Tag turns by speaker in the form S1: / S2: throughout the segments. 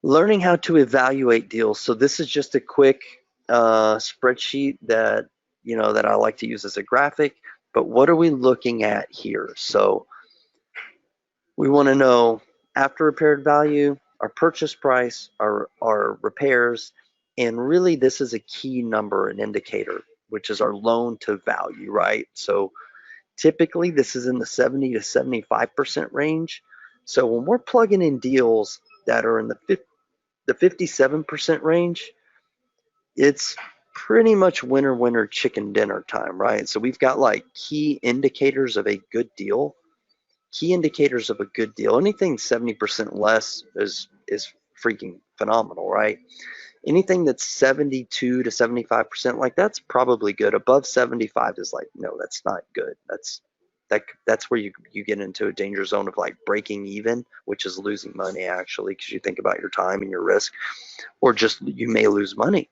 S1: Learning how to evaluate deals. So this is just a quick spreadsheet that that I like to use as a graphic. But what are we looking at here? So we want to know after repaired value, our purchase price, our repairs, and really this is a key number, an indicator, which is our loan to value, right? So typically this is in the 70 to 75% range. So when we're plugging in deals that are in the 57% range, it's pretty much winner, winner, chicken dinner time, right? So we've got like key indicators of a good deal. Key indicators of a good deal. Anything 70% less is freaking phenomenal, right? Anything that's 72 to 75%, like that's probably good. Above 75 is like, no, that's not good. That's where you get into a danger zone of like breaking even, which is losing money actually, because you think about your time and your risk, or just you may lose money.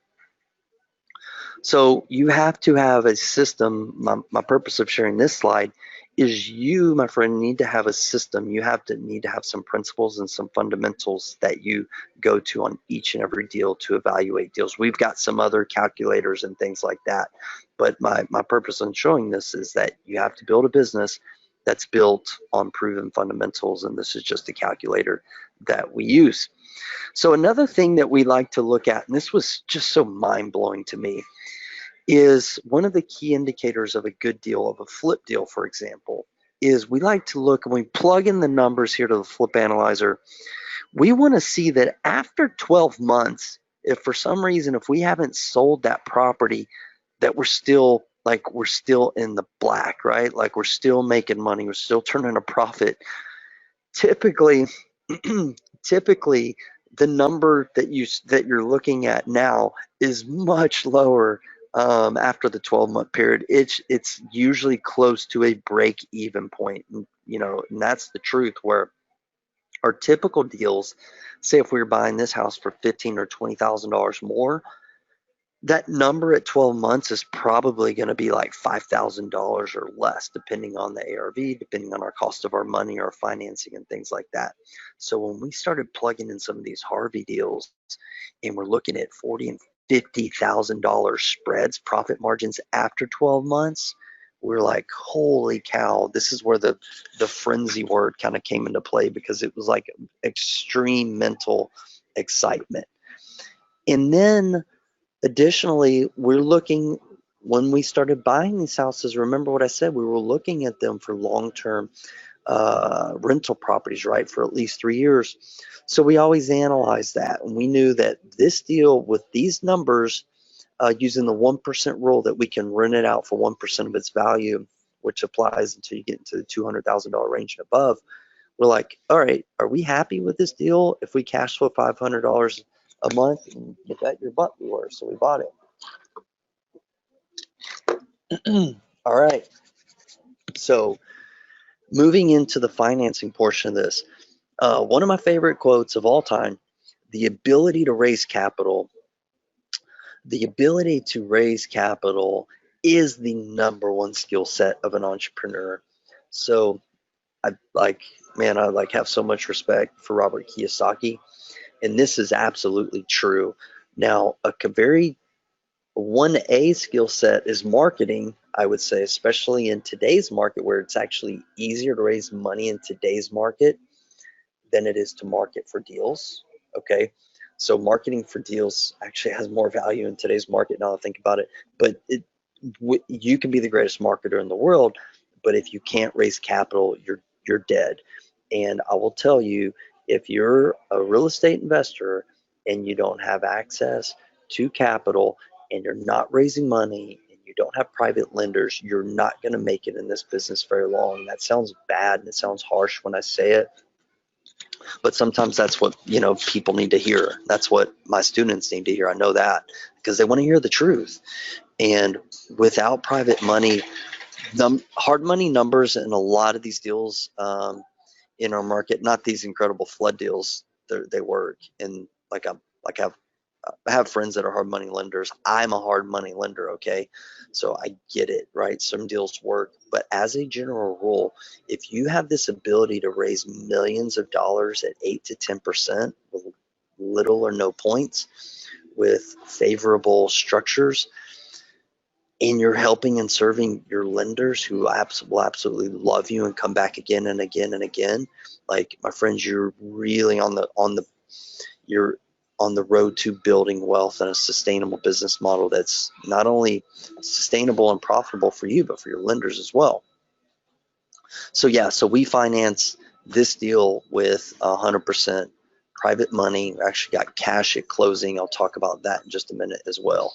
S1: So you have to have a system. My purpose of sharing this slide is you, my friend, need to have a system. You need to have some principles and some fundamentals that you go to on each and every deal to evaluate deals. We've got some other calculators and things like that. But my purpose in showing this is that you have to build a business that's built on proven fundamentals, and this is just a calculator that we use. So another thing that we like to look at, and this was just so mind-blowing to me, is one of the key indicators of a good deal, of a flip deal, for example, is we like to look, when we plug in the numbers here to the flip analyzer, we want to see that after 12 months, if for some reason, if we haven't sold that property, that we're still in the black, right? Like we're still making money, we're still turning a profit. Typically, typically the number that you're looking at now is much lower after the 12-month period. It's usually close to a break-even point, and that's the truth. Where our typical deals, say if we were buying this house for $15,000 or $20,000 more, that number at 12 months is probably going to be like $5,000 or less, depending on the ARV, depending on our cost of our money, our financing, and things like that. So when we started plugging in some of these Harvey deals, and we're looking at $40,000 and $50,000 spreads, profit margins after 12 months, we're like, holy cow! This is where the frenzy word kind of came into play, because it was like extreme mental excitement. And then additionally, we're looking, when we started buying these houses, remember what I said, we were looking at them for long-term rental properties, right, for at least 3 years. So we always analyzed that, and we knew that this deal with these numbers, using the 1% rule, that we can rent it out for 1% of its value, which applies until you get into the $200,000 range and above. We're like, all right, are we happy with this deal if we cash flow $500 a month? And you bet your butt we were, so we bought it. All right, so moving into the financing portion of this, one of my favorite quotes of all time: the ability to raise capital. The ability to raise capital is the number one skill set of an entrepreneur. So I like, man, I like have so much respect for Robert Kiyosaki, and this is absolutely true. Now, a very 1A skill set is marketing, I would say, especially in today's market, where it's actually easier to raise money in today's market than it is to market for deals. Okay. So marketing for deals actually has more value in today's market, now that I think about it. But you can be the greatest marketer in the world, but if you can't raise capital, you're dead. And I will tell you, if you're a real estate investor and you don't have access to capital, and you're not raising money, and you don't have private lenders, you're not going to make it in this business very long. That sounds bad and it sounds harsh when I say it, but sometimes that's what people need to hear. That's what my students need to hear. I know that, because they want to hear the truth. And without private money, hard money numbers in a lot of these deals in our market, not these incredible flood deals, they work. And I have friends that are hard money lenders. I'm a hard money lender, okay? So I get it, right? Some deals work, but as a general rule, if you have this ability to raise millions of dollars at 8 to 10% little or no points with favorable structures, and you're helping and serving your lenders who will absolutely love you and come back again and again and again. Like, my friends, you're really you're on the road to building wealth and a sustainable business model that's not only sustainable and profitable for you, but for your lenders as well. So yeah, so we finance this deal with 100% private money. We actually got cash at closing. I'll talk about that in just a minute as well.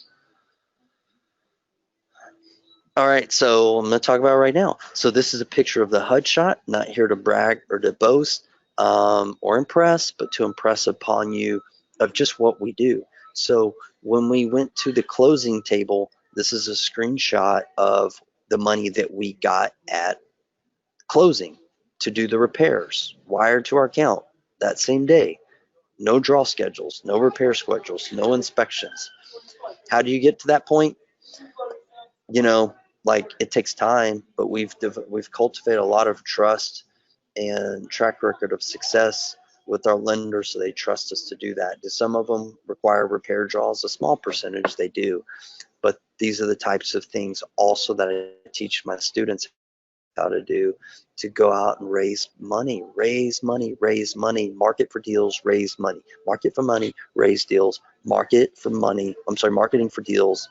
S1: All right, so I'm going to talk about it right now. So this is a picture of the HUD shot. Not here to brag or to boast or impress, but to impress upon you of just what we do. So when we went to the closing table, this is a screenshot of the money that we got at closing to do the repairs, wired to our account that same day. No draw schedules, no repair schedules, no inspections. How do you get to that point? You know, like, it takes time, but we've cultivated a lot of trust and track record of success with our lenders, so they trust us to do that. Do some of them require repair draws? A small percentage they do, but these are the types of things also that I teach my students how to do, to go out and raise money, market for deals, raise money, market for money, raise deals, marketing for deals.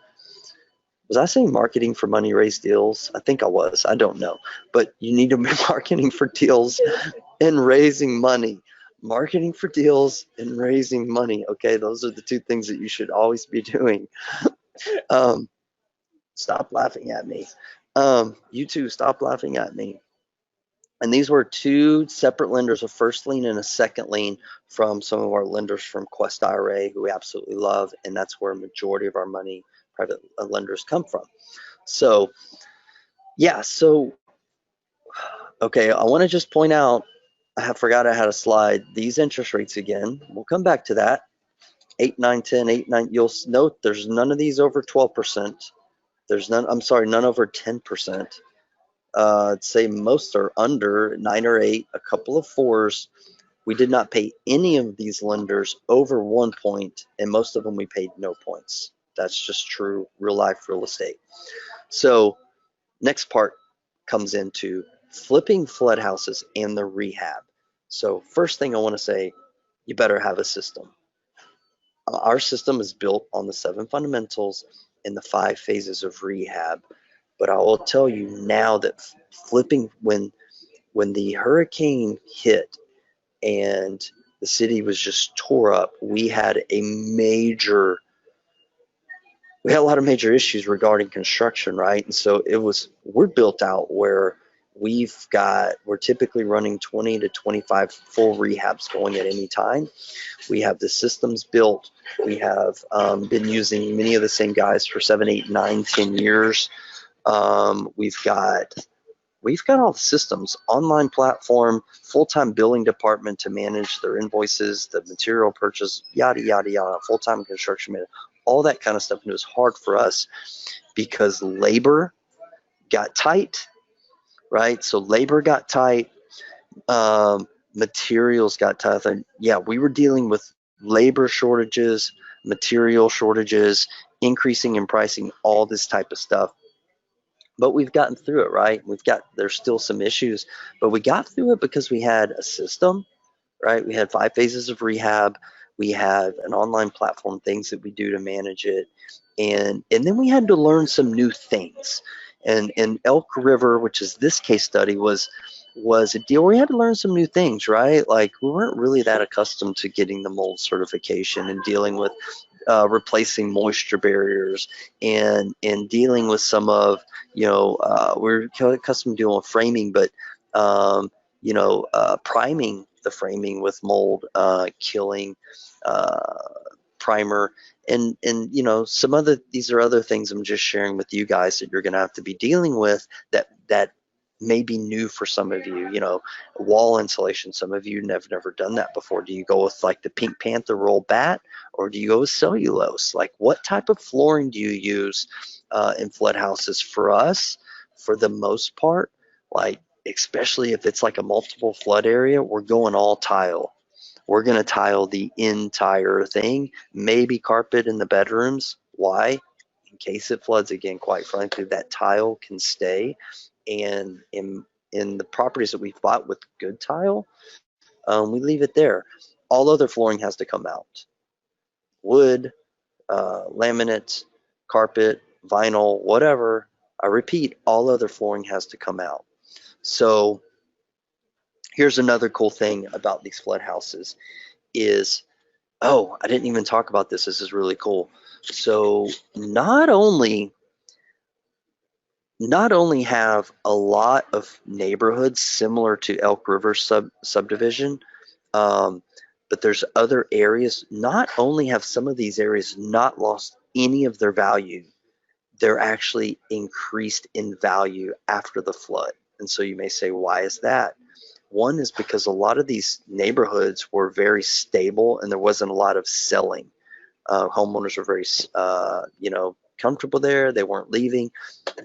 S1: Was I saying marketing for money, raise deals? I think I was. I don't know. But you need to be marketing for deals and raising money. Marketing for deals and raising money. Okay, those are the two things that you should always be doing. Stop laughing at me. You two, stop laughing at me. And these were two separate lenders, a first lien and a second lien, from some of our lenders from Quest IRA, who we absolutely love. And that's where a majority of our money, private lenders, come from. So, yeah, so, okay, I want to just point out, I forgot I had a slide. These interest rates again, we'll come back to that. 8, 9, 10, 8, 9. You'll note there's none of these over 12%. There's none, I'm sorry, none over 10%. I'd say most are under 9 or 8, a couple of 4s. We did not pay any of these lenders over 1 point, and most of them we paid no points. That's just true real life real estate. So next part comes into flipping flood houses and the rehab. So first thing I want to say, you better have a system. Our system is built on the 7 fundamentals and the 5 phases of rehab. But I will tell you now that flipping, when the hurricane hit and the city was just tore up, we had a lot of major issues regarding construction, right? And so we're built out where we're typically running 20 to 25 full rehabs going at any time. We have the systems built. We have been using many of the same guys for 7, 8, 9, 10 years. We've got all the systems, online platform, full-time billing department to manage their invoices, the material purchase, yada, yada, yada, full-time construction manager, all that kind of stuff. And it was hard for us because labor got tight, right? So labor got tight, materials got tight. And yeah, we were dealing with labor shortages, material shortages, increasing in pricing, all this type of stuff. But we've gotten through it, right? There's still some issues, but we got through it because we had a system, right? We had 5 phases of rehab. We have an online platform, things that we do to manage it. And then we had to learn some new things. And Elk River, which is this case study, was a deal where we had to learn some new things, right? Like, we weren't really that accustomed to getting the mold certification and dealing with replacing moisture barriers and dealing with some of, we're accustomed to dealing with framing, but priming the framing with mold killing primer, and these are other things I'm just sharing with you guys that you're going to have to be dealing with that may be new for some of you. Wall insulation, some of you have never done that before. Do you go with like the Pink Panther roll bat, or do you go with cellulose? Like, what type of flooring do you use in flood houses? For us, for the most part, like, especially if it's like a multiple flood area, we're going all tile. We're going to tile the entire thing, maybe carpet in the bedrooms. Why? In case it floods again, quite frankly, that tile can stay. And in the properties that we've bought with good tile, we leave it there. All other flooring has to come out. Wood, laminate, carpet, vinyl, whatever. I repeat, all other flooring has to come out. So here's another cool thing about these flood houses is, oh, I didn't even talk about this. This is really cool. So not only have a lot of neighborhoods similar to Elk River subdivision, um, but there's other areas. Not only have some of these areas not lost any of their value, they're actually increased in value after the flood. And so you may say, why is that? One is because a lot of these neighborhoods were very stable and there wasn't a lot of selling. Homeowners were very, comfortable there. They weren't leaving,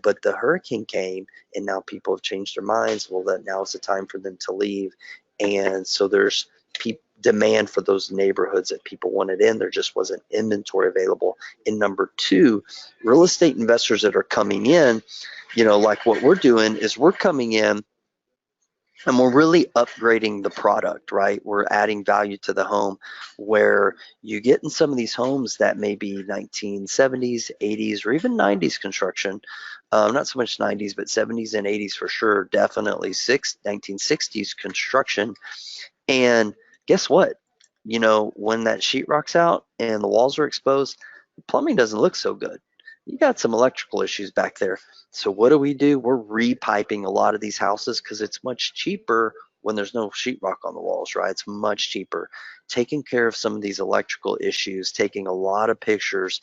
S1: but the hurricane came, and now people have changed their minds. Well, that now is the time for them to leave, and so there's demand for those neighborhoods that people wanted in. There just wasn't inventory available. And number two, real estate investors that are coming in, like what we're doing is we're coming in and we're really upgrading the product, right? We're adding value to the home where you get in some of these homes that may be 1970s, 80s, or even 90s construction. Not so much 90s, but 70s and 80s for sure. Definitely 1960s construction. And guess what? When that sheetrock's out and the walls are exposed, the plumbing doesn't look so good. You got some electrical issues back there. So what do? We're repiping a lot of these houses because it's much cheaper when there's no sheetrock on the walls, right? It's much cheaper. Taking care of some of these electrical issues, taking a lot of pictures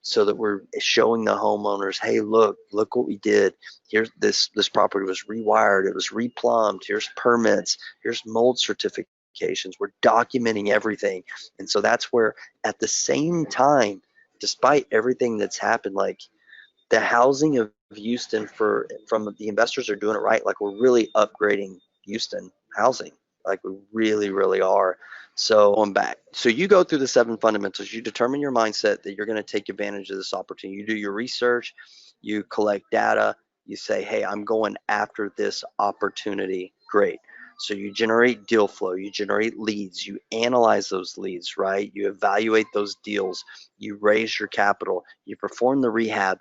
S1: so that we're showing the homeowners, hey, look what we did. Here's this property was rewired, it was replumbed, here's permits, here's mold certifications. We're documenting everything. And so that's where at the same time, despite everything that's happened, like the housing of Houston from the investors are doing it right. Like we're really upgrading Houston housing. Like we really, really are. So going back, so you go through the 7 fundamentals. You determine your mindset that you're going to take advantage of this opportunity. You do your research, you collect data, you say, hey, I'm going after this opportunity. Great. So you generate deal flow, you generate leads, you analyze those leads, right? You evaluate those deals, you raise your capital, you perform the rehab.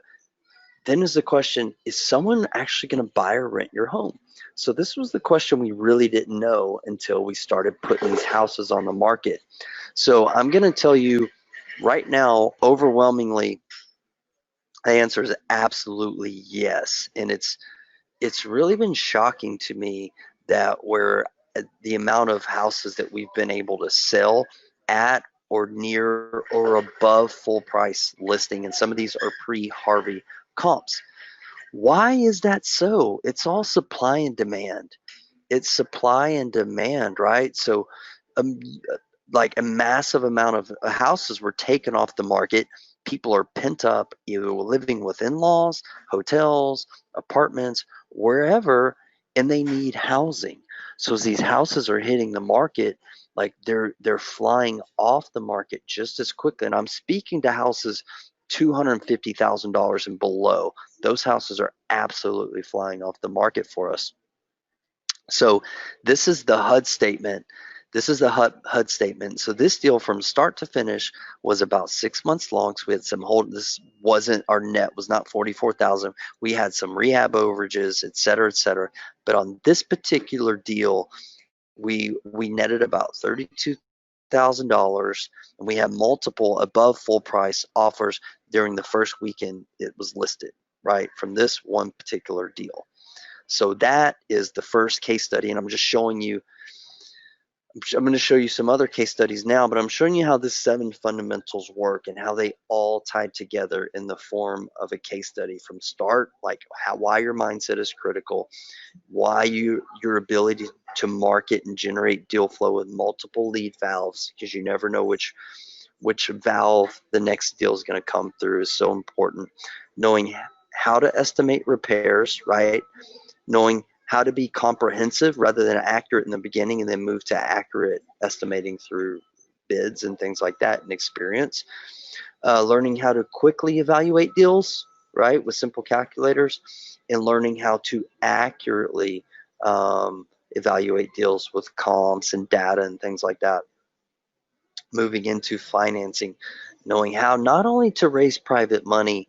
S1: Then is the question, is someone actually going to buy or rent your home? So this was the question we really didn't know until we started putting these houses on the market. So I'm going to tell you right now, overwhelmingly, the answer is absolutely yes. And it's really been shocking to me that where the amount of houses that we've been able to sell at or near or above full price listing, and some of these are pre-Harvey comps. Why is that so? It's all supply and demand. It's supply and demand, right? So, um, like a massive amount of houses were taken off the market. People are pent up, either living with in-laws, hotels, apartments, wherever, and they need housing. So as these houses are hitting the market, like they're flying off the market just as quickly. And I'm speaking to houses $250,000 and below. Those houses are absolutely flying off the market for us. So this is the HUD statement. This is the HUD statement. So this deal from start to finish was about 6 months long. So we had some hold. This wasn't our net was not 44,000. We had some rehab overages, et cetera, et cetera. But on this particular deal, we netted about $32,000, and we had multiple above full price offers during the first weekend it was listed. Right from this one particular deal. So that is the first case study, and I'm just showing you. I'm going to show you some other case studies now, but I'm showing you how the 7 fundamentals work and how they all tie together in the form of a case study from start, like why your mindset is critical, why your ability to market and generate deal flow with multiple lead valves, because you never know which valve the next deal is going to come through is so important. Knowing how to estimate repairs, right? Knowing how to be comprehensive rather than accurate in the beginning, and then move to accurate estimating through bids and things like that, and experience. Learning how to quickly evaluate deals, right, with simple calculators, and learning how to accurately evaluate deals with comps and data and things like that. Moving into financing, knowing how not only to raise private money,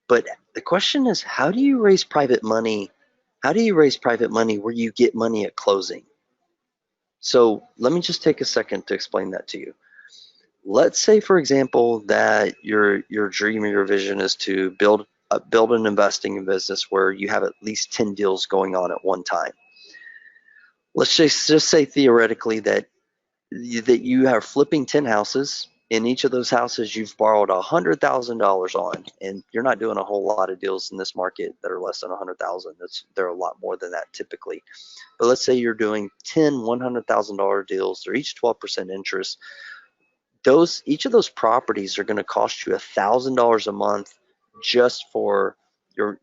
S1: but the question is, how do you raise private money? How do you raise private money where you get money at closing? So let me just take a second to explain that to you. Let's say, for example, that your dream or your vision is to build an investing business where you have at least 10 deals going on at one time. Let's just say theoretically that you are flipping 10 houses. In each of those houses, you've borrowed $100,000 on, and you're not doing a whole lot of deals in this market that are less than 100,000. There are a lot more than that typically. But let's say you're doing 10 $100,000 deals. They're each 12% interest. Each of those properties are going to cost you $1,000 a month just for your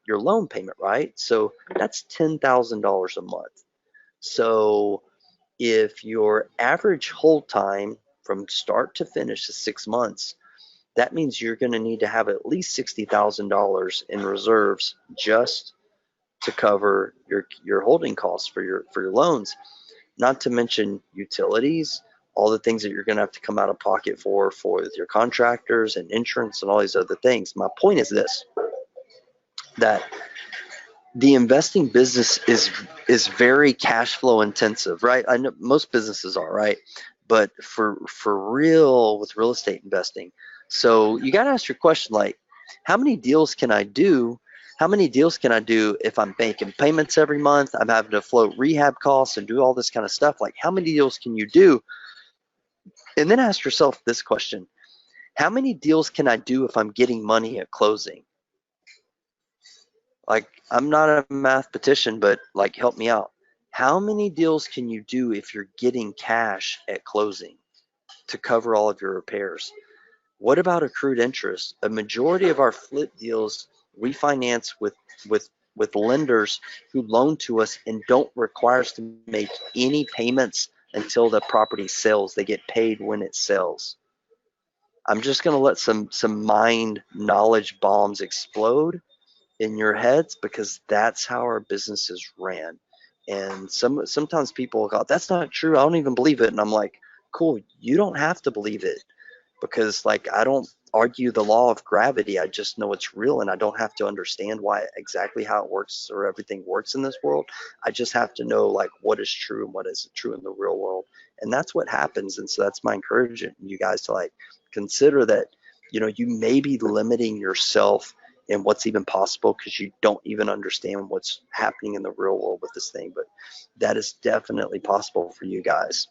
S1: loan payment, right? So that's $10,000 a month. So if your average hold time from start to finish is 6 months, that means you're going to need to have at least $60,000 in reserves just to cover your holding costs for your loans, not to mention utilities, all the things that you're going to have to come out of pocket for your contractors and insurance and all these other things. My point is this, that the investing business is very cash flow intensive, right? I know most businesses are, right? But for real, with real estate investing, so you got to ask your question, like, how many deals can I do? How many deals can I do if I'm making payments every month? I'm having to float rehab costs and do all this kind of stuff. Like, how many deals can you do? And then ask yourself this question: how many deals can I do if I'm getting money at closing? Like, I'm not a mathematician, but like, help me out. How many deals can you do if you're getting cash at closing to cover all of your repairs? What about accrued interest? A majority of our flip deals we finance with lenders who loan to us and don't require us to make any payments until the property sells. They get paid when it sells. I'm just going to let some mind knowledge bombs explode in your heads, because that's how our businesses ran. And sometimes people go, that's not true, I don't even believe it. And I'm like, cool, you don't have to believe it, because like, I don't argue the law of gravity. I just know it's real, and I don't have to understand why exactly how it works or everything works in this world. I just have to know like what is true and what isn't true in the real world. And that's what happens. And so that's my encouragement, you guys, to like consider that, you may be limiting yourself in what's even possible because you don't even understand what's happening in the real world with this thing. But that is definitely possible for you guys.